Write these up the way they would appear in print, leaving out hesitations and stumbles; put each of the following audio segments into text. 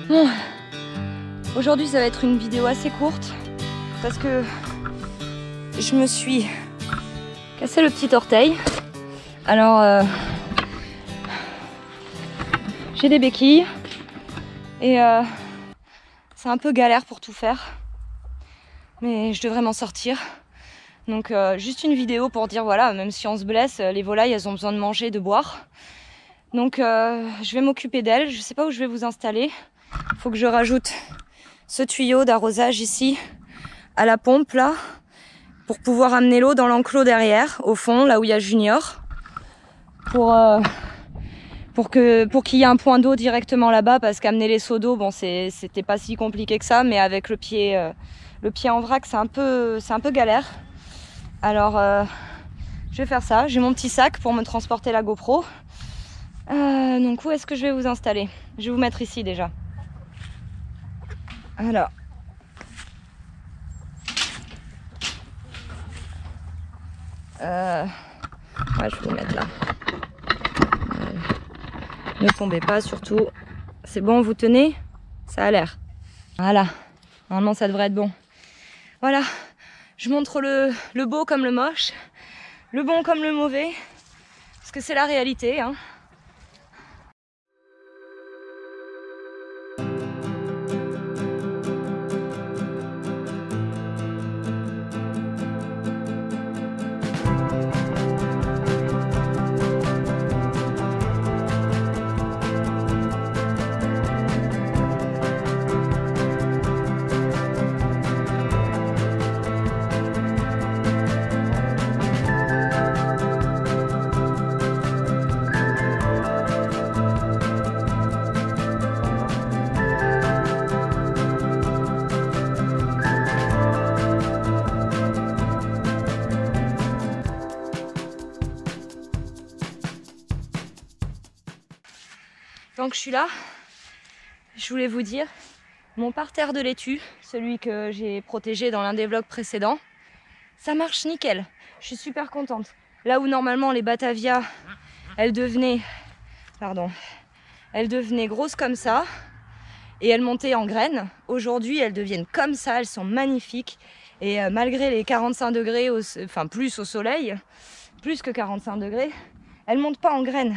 Bon, aujourd'hui ça va être une vidéo assez courte parce que je me suis cassé le petit orteil. Alors j'ai des béquilles et c'est un peu galère pour tout faire, mais je devrais m'en sortir. Donc juste une vidéo pour dire voilà, même si on se blesse, les volailles elles ont besoin de manger, de boire. Donc je vais m'occuper d'elles. Je sais pas où je vais vous installer. Il faut que je rajoute ce tuyau d'arrosage ici à la pompe là pour pouvoir amener l'eau dans l'enclos derrière, au fond, là où il y a Junior, pour qu'il y ait un point d'eau directement là-bas, parce qu'amener les seaux d'eau, bon, c'était pas si compliqué que ça, mais avec le pied en vrac, c'est un peu galère. Alors je vais faire ça. J'ai mon petit sac pour me transporter la GoPro. Donc où est-ce que je vais vous installer? Je vais vous mettre ici déjà. Alors. Ouais, je vais vous mettre là. Ne tombez pas surtout. C'est bon, vous tenez? Ça a l'air. Voilà. Normalement, ça devrait être bon. Voilà. Je montre le beau comme le moche, le bon comme le mauvais, parce que c'est la réalité, hein. Tant que je suis là, je voulais vous dire, mon parterre de laitue, celui que j'ai protégé dans l'un des vlogs précédents, ça marche nickel. Je suis super contente. Là où normalement les Batavia, elles devenaient grosses comme ça et elles montaient en graines. Aujourd'hui, elles deviennent comme ça, elles sont magnifiques. Et malgré les 45 degrés, plus au soleil, plus que 45 degrés, elles montent pas en graines.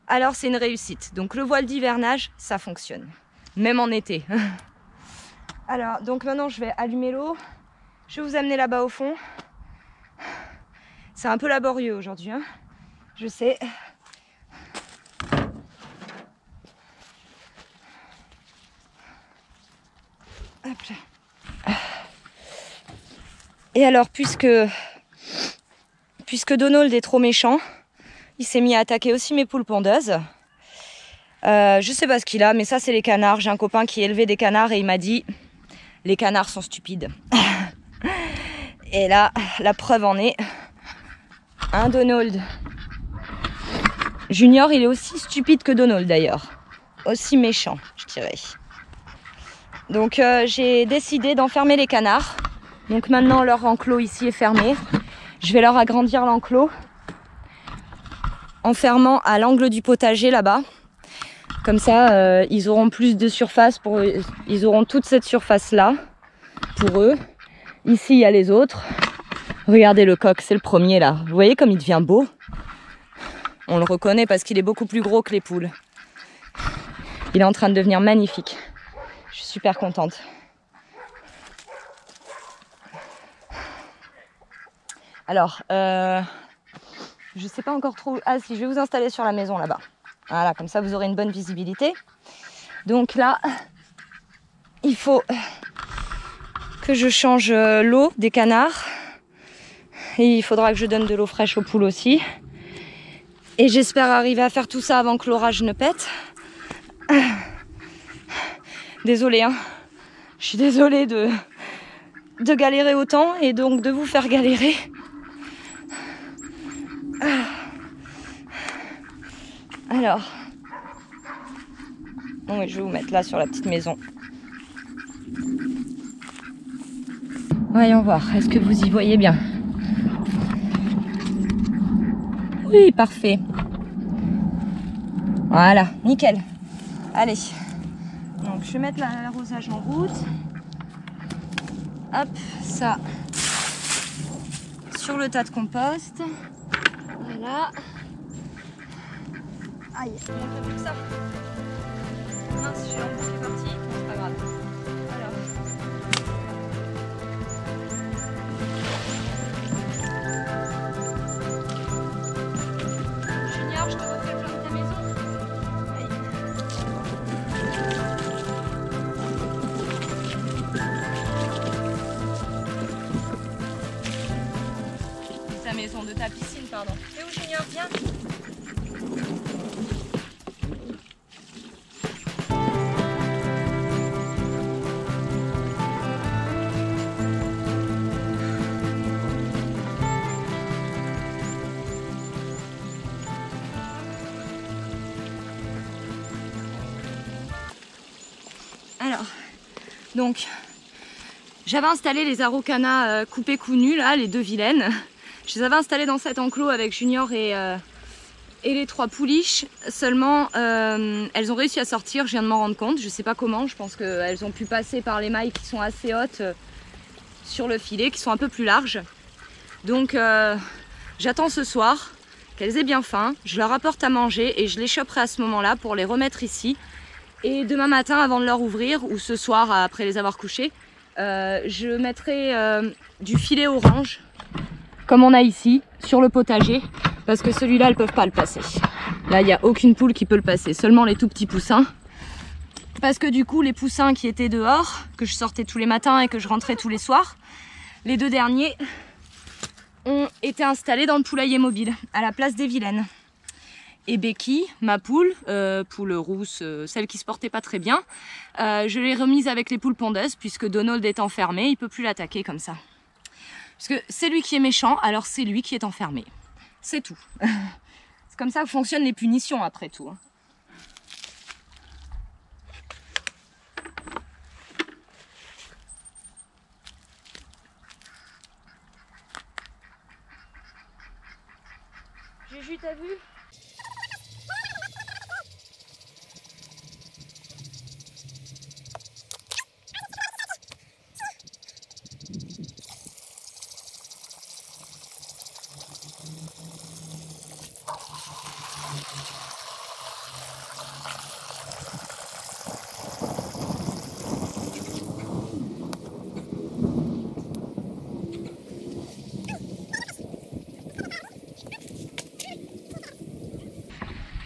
Alors c'est une réussite. Donc le voile d'hivernage, ça fonctionne. Même en été. Alors, donc maintenant je vais allumer l'eau. Je vais vous amener là-bas au fond. C'est un peu laborieux aujourd'hui, hein. Je sais. Hop là. Et alors, puisque Donald est trop méchant, il s'est mis à attaquer aussi mes poules pondeuses. Je sais pas ce qu'il a, mais ça c'est les canards. J'ai un copain qui élevait des canards et il m'a dit les canards sont stupides. Et là, la preuve en est un Donald. Junior, il est aussi stupide que Donald d'ailleurs. Aussi méchant, je dirais. Donc j'ai décidé d'enfermer les canards. Donc maintenant leur enclos ici est fermé. Je vais leur agrandir l'enclos en fermant à l'angle du potager là-bas. Comme ça, ils auront plus de surface, ils auront toute cette surface-là pour eux. Ici, il y a les autres. Regardez le coq, c'est le premier là. Vous voyez comme il devient beau? On le reconnaît parce qu'il est beaucoup plus gros que les poules. Il est en train de devenir magnifique. Je suis super contente. Alors, je sais pas encore trop. Ah si, je vais vous installer sur la maison là-bas. Voilà, comme ça vous aurez une bonne visibilité. Donc là, il faut que je change l'eau des canards. Et il faudra que je donne de l'eau fraîche aux poules aussi. Et j'espère arriver à faire tout ça avant que l'orage ne pète. Désolée, hein. Je suis désolée de galérer autant et donc de vous faire galérer. Alors, bon, oui, je vais vous mettre là sur la petite maison. Voyons voir, est-ce que vous y voyez bien? Oui, parfait. Voilà, nickel. Allez, Donc je vais mettre l'arrosage en route. Hop, ça sur le tas de compost. Voilà. Aïe, il manque plus que ça. Mince, j'ai l'embouche qui est partie. C'est pas grave. Alors. Junior, je te refais plein de ta maison. Aïe. Ta maison de ta piscine, pardon. T'es où, Junior? Viens. Alors, donc, j'avais installé les Araucana coupés cou nu, là, les deux vilaines. Je les avais installées dans cet enclos avec Junior et les 3 pouliches. Seulement, elles ont réussi à sortir, je viens de m'en rendre compte. Je sais pas comment, je pense qu'elles ont pu passer par les mailles qui sont assez hautes sur le filet, qui sont un peu plus larges. Donc, j'attends ce soir qu'elles aient bien faim. Je leur apporte à manger et je les choperai à ce moment-là pour les remettre ici. Et demain matin, avant de leur ouvrir, ou ce soir, après les avoir couchés, je mettrai du filet orange, comme on a ici, sur le potager, parce que celui-là, elles ne peuvent pas le passer. Là, il n'y a aucune poule qui peut le passer, seulement les tout petits poussins. Parce que du coup, les poussins qui étaient dehors, que je sortais tous les matins et que je rentrais tous les soirs, les 2 derniers ont été installés dans le poulailler mobile, à la place des vilaines. Et Becky, ma poule, poule rousse, celle qui se portait pas très bien, je l'ai remise avec les poules pondeuses puisque Donald est enfermé, il peut plus l'attaquer comme ça. Parce que c'est lui qui est méchant, alors c'est lui qui est enfermé. C'est tout. C'est comme ça que fonctionnent les punitions après tout. Juju, t'as vu ?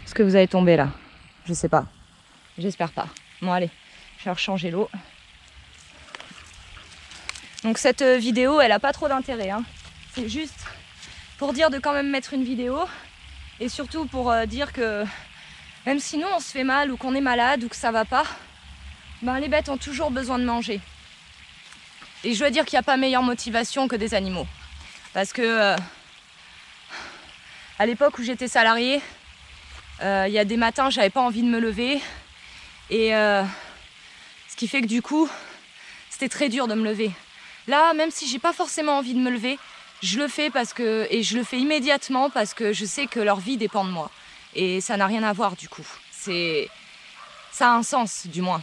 Est-ce que vous allez tomber là? Je sais pas. J'espère pas. Bon allez, je vais rechanger l'eau. Donc cette vidéo, elle a pas trop d'intérêt. Hein. C'est juste pour dire de quand même mettre une vidéo. Et surtout pour dire que même si nous on se fait mal ou qu'on est malade ou que ça va pas, ben les bêtes ont toujours besoin de manger. Et je dois dire qu'il n'y a pas meilleure motivation que des animaux. Parce que à l'époque où j'étais salariée, il y a des matins j'avais pas envie de me lever. Et ce qui fait que du coup, c'était très dur de me lever. Là, même si j'ai pas forcément envie de me lever, je le fais et je le fais immédiatement parce que je sais que leur vie dépend de moi. Et ça n'a rien à voir du coup. Ça a un sens du moins.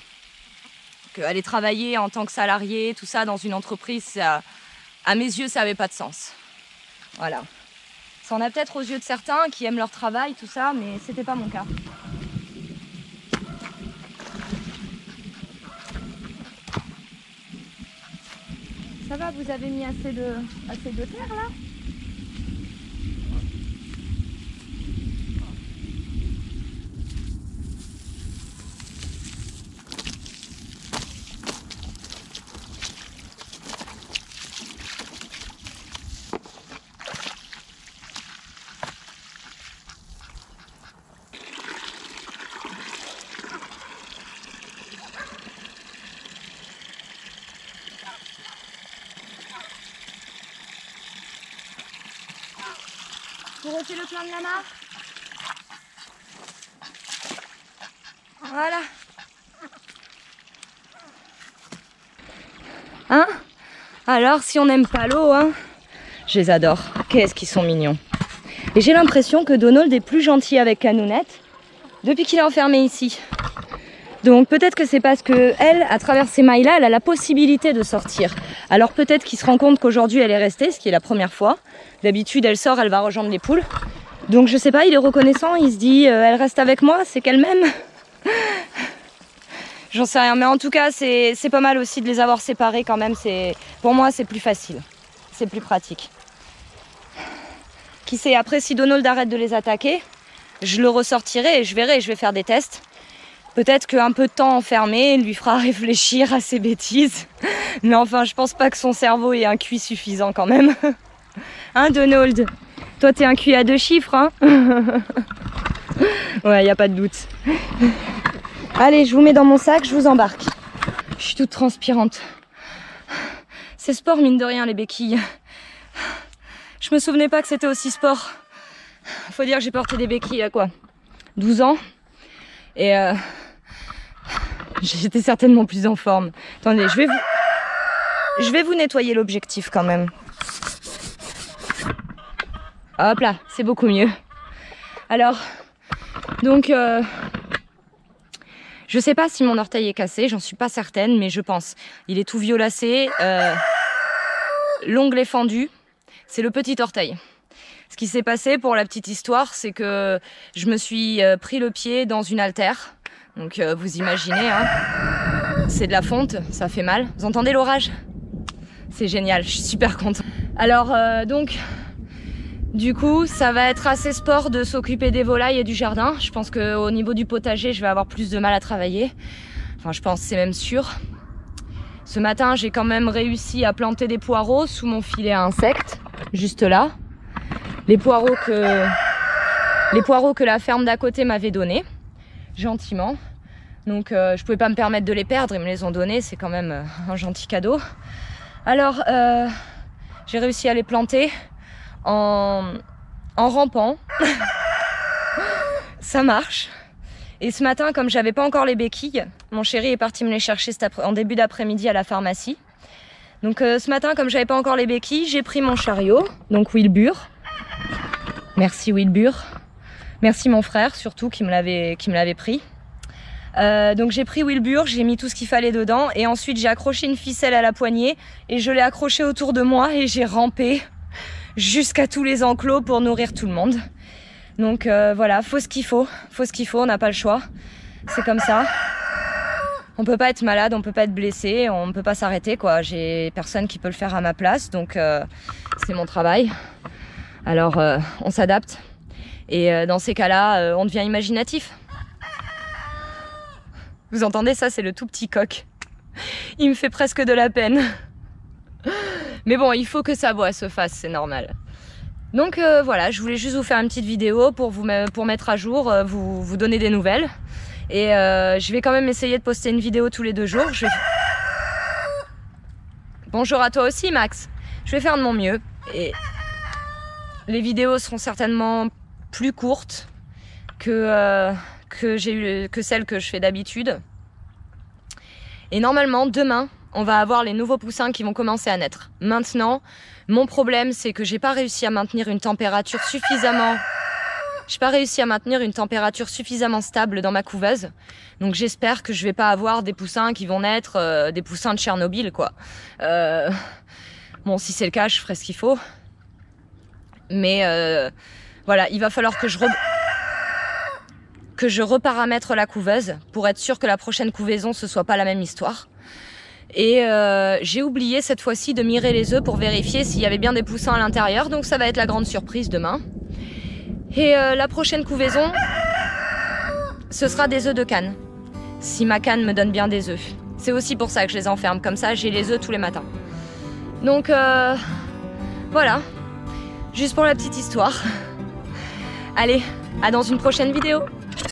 Aller travailler en tant que salarié, tout ça dans une entreprise, ça, à mes yeux, ça n'avait pas de sens. Voilà. Ça en a peut-être aux yeux de certains qui aiment leur travail, tout ça, mais c'était pas mon cas. Ça va, vous avez mis assez de terre là? Vous refaites le plein de la mare. Voilà. Hein? Alors, si on n'aime pas l'eau, hein, je les adore. Qu'est-ce qu'ils sont mignons. Et j'ai l'impression que Donald est plus gentil avec Canounette depuis qu'il est enfermé ici. Donc peut-être que c'est parce que elle, à travers ces mailles-là, elle a la possibilité de sortir. Alors peut-être qu'il se rend compte qu'aujourd'hui elle est restée, ce qui est la première fois. D'habitude elle sort, elle va rejoindre les poules. Donc je sais pas, il est reconnaissant, il se dit elle reste avec moi, c'est qu'elle m'aime. J'en sais rien, mais en tout cas c'est pas mal aussi de les avoir séparés quand même. Pour moi c'est plus facile, c'est plus pratique. Qui sait, après si Donald arrête de les attaquer, je le ressortirai et je verrai, je vais faire des tests. Peut-être qu'un peu de temps enfermé lui fera réfléchir à ses bêtises. Mais enfin, je pense pas que son cerveau ait un QI suffisant quand même. Hein, Donald? Toi, t'es un QI à 2 chiffres, hein? Ouais, y a pas de doute. Allez, je vous mets dans mon sac, je vous embarque. Je suis toute transpirante. C'est sport, mine de rien, les béquilles. Je me souvenais pas que c'était aussi sport. Faut dire que j'ai porté des béquilles à quoi? 12 ans. Et j'étais certainement plus en forme. Attendez, je vais vous nettoyer l'objectif quand même. Hop là, c'est beaucoup mieux. Alors, donc, je sais pas si mon orteil est cassé, j'en suis pas certaine, mais je pense. Il est tout violacé, l'ongle est fendu, c'est le petit orteil. Ce qui s'est passé pour la petite histoire, c'est que je me suis pris le pied dans une haltère. Donc vous imaginez, hein, c'est de la fonte, ça fait mal. Vous entendez l'orage? C'est génial, je suis super contente. Alors donc, du coup, ça va être assez sport de s'occuper des volailles et du jardin. Je pense qu'au niveau du potager, je vais avoir plus de mal à travailler. Enfin, je pense, c'est même sûr. Ce matin, j'ai quand même réussi à planter des poireaux sous mon filet à insectes, juste là. Les poireaux que la ferme d'à côté m'avait donnés, gentiment. Donc je pouvais pas me permettre de les perdre, ils me les ont donnés, c'est quand même un gentil cadeau. Alors j'ai réussi à les planter en rampant. Ça marche. Et ce matin, comme j'avais pas encore les béquilles, mon chéri est parti me les chercher en début d'après-midi à la pharmacie. Donc ce matin, comme j'avais pas encore les béquilles, j'ai pris mon chariot, donc Wilbur. Merci Wilbur. Merci mon frère surtout qui me l'avait pris. Donc j'ai pris Wilbur, j'ai mis tout ce qu'il fallait dedans et ensuite j'ai accroché une ficelle à la poignée et je l'ai accroché autour de moi et j'ai rampé jusqu'à tous les enclos pour nourrir tout le monde. Donc voilà, faut ce qu'il faut, on n'a pas le choix. C'est comme ça. On peut pas être malade, on peut pas être blessé, on peut pas s'arrêter quoi. J'ai personne qui peut le faire à ma place, donc c'est mon travail. Alors on s'adapte et dans ces cas-là, on devient imaginatif. Vous entendez ça, c'est le tout petit coq. Il me fait presque de la peine. Mais bon, il faut que sa voix se fasse, c'est normal. Donc voilà, je voulais juste vous faire une petite vidéo pour mettre à jour, vous donner des nouvelles. Et je vais quand même essayer de poster une vidéo tous les 2 jours. Bonjour à toi aussi Max. Je vais faire de mon mieux. Et les vidéos seront certainement plus courtes que celles que je fais d'habitude. Et normalement, demain, on va avoir les nouveaux poussins qui vont commencer à naître. Maintenant, mon problème, c'est que j'ai pas réussi à maintenir une température suffisamment stable dans ma couveuse. Donc j'espère que je vais pas avoir des poussins qui vont naître, des poussins de Tchernobyl, quoi. Bon, si c'est le cas, je ferai ce qu'il faut. Mais voilà, il va falloir que je reparamètre la couveuse pour être sûr que la prochaine couvaison, ce soit pas la même histoire. Et j'ai oublié cette fois-ci de mirer les œufs pour vérifier s'il y avait bien des poussins à l'intérieur. Donc ça va être la grande surprise demain. Et la prochaine couvaison, ce sera des œufs de canne. Si ma canne me donne bien des œufs. C'est aussi pour ça que je les enferme. Comme ça, j'ai les œufs tous les matins. Donc voilà. Juste pour la petite histoire. Allez, à dans une prochaine vidéo.